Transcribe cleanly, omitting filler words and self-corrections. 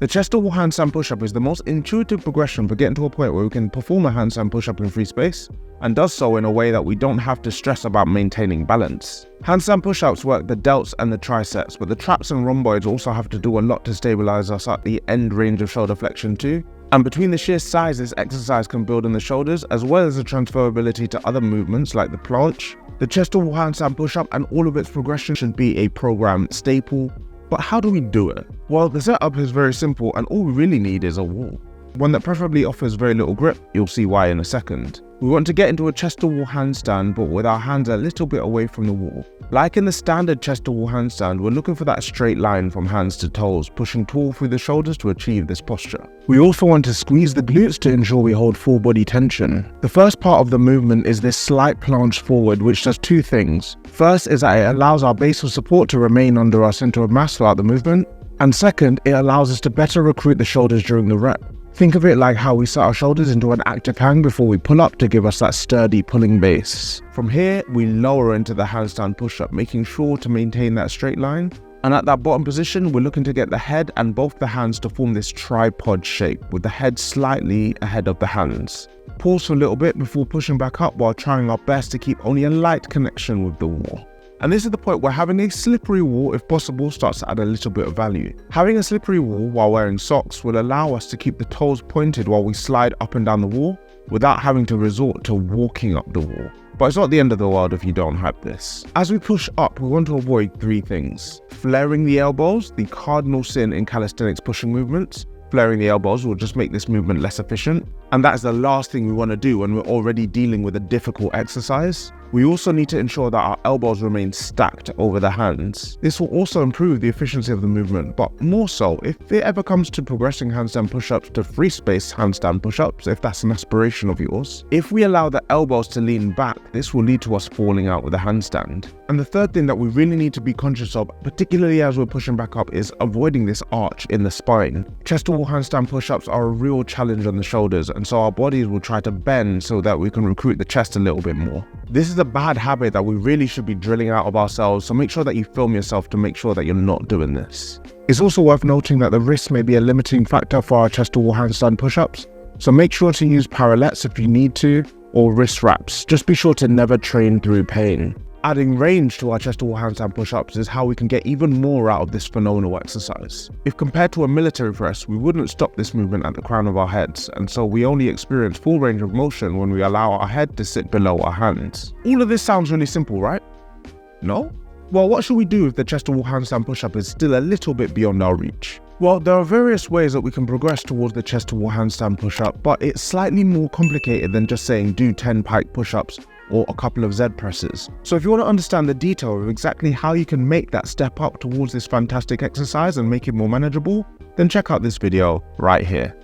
The chest to wall handstand push-up is the most intuitive progression for getting to a point where we can perform a handstand push-up in free space, and does so in a way that we don't have to stress about maintaining balance. Handstand push-ups work the delts and the triceps, but the traps and rhomboids also have to do a lot to stabilize us at the end range of shoulder flexion too. And between the sheer size this exercise can build in the shoulders, as well as the transferability to other movements like the planche, the chest to wall handstand push-up and all of its progression should be a program staple. But how do we do it? Well, the setup is very simple and all we really need is a wall. One that preferably offers very little grip, you'll see why in a second. We want to get into a chest to wall handstand but with our hands a little bit away from the wall. Like in the standard chest to wall handstand, we're looking for that straight line from hands to toes, pushing tall through the shoulders to achieve this posture. We also want to squeeze the glutes to ensure we hold full body tension. The first part of the movement is this slight planche forward, which does two things. First is that it allows our base of support to remain under our center of mass throughout the movement. And second, it allows us to better recruit the shoulders during the rep. Think of it like how we set our shoulders into an active hang before we pull up to give us that sturdy pulling base. From here, we lower into the handstand push-up, making sure to maintain that straight line. And at that bottom position, we're looking to get the head and both the hands to form this tripod shape, with the head slightly ahead of the hands. Pause for a little bit before pushing back up while trying our best to keep only a light connection with the wall. And this is the point where having a slippery wall, if possible, starts to add a little bit of value. Having a slippery wall while wearing socks will allow us to keep the toes pointed while we slide up and down the wall without having to resort to walking up the wall. But it's not the end of the world if you don't have this. As we push up, we want to avoid three things. Flaring the elbows, the cardinal sin in calisthenics pushing movements. Flaring the elbows will just make this movement less efficient. And that is the last thing we want to do when we're already dealing with a difficult exercise. We also need to ensure that our elbows remain stacked over the hands. This will also improve the efficiency of the movement, but more so if it ever comes to progressing handstand push-ups to free space handstand push-ups, if that's an aspiration of yours. If we allow the elbows to lean back, this will lead to us falling out with a handstand. And the third thing that we really need to be conscious of, particularly as we're pushing back up, is avoiding this arch in the spine. Chest to wall handstand push-ups are a real challenge on the shoulders, and so our bodies will try to bend so that we can recruit the chest a little bit more. This is a bad habit that we really should be drilling out of ourselves, so make sure that you film yourself to make sure that you're not doing this. It's also worth noting that the wrist may be a limiting factor for our chest to wall handstand push-ups, so make sure to use parallettes if you need to, or wrist wraps. Just be sure to never train through pain. Adding range to our chest to wall handstand push-ups is how we can get even more out of this phenomenal exercise. If compared to a military press, we wouldn't stop this movement at the crown of our heads, and so we only experience full range of motion when we allow our head to sit below our hands. All of this sounds really simple, right? No? Well, what should we do if the chest to wall handstand push-up is still a little bit beyond our reach? Well, there are various ways that we can progress towards the chest to wall handstand push-up, but it's slightly more complicated than just saying do 10 pike push-ups or a couple of Z presses. So if you want to understand the detail of exactly how you can make that step up towards this fantastic exercise and make it more manageable, then check out this video right here.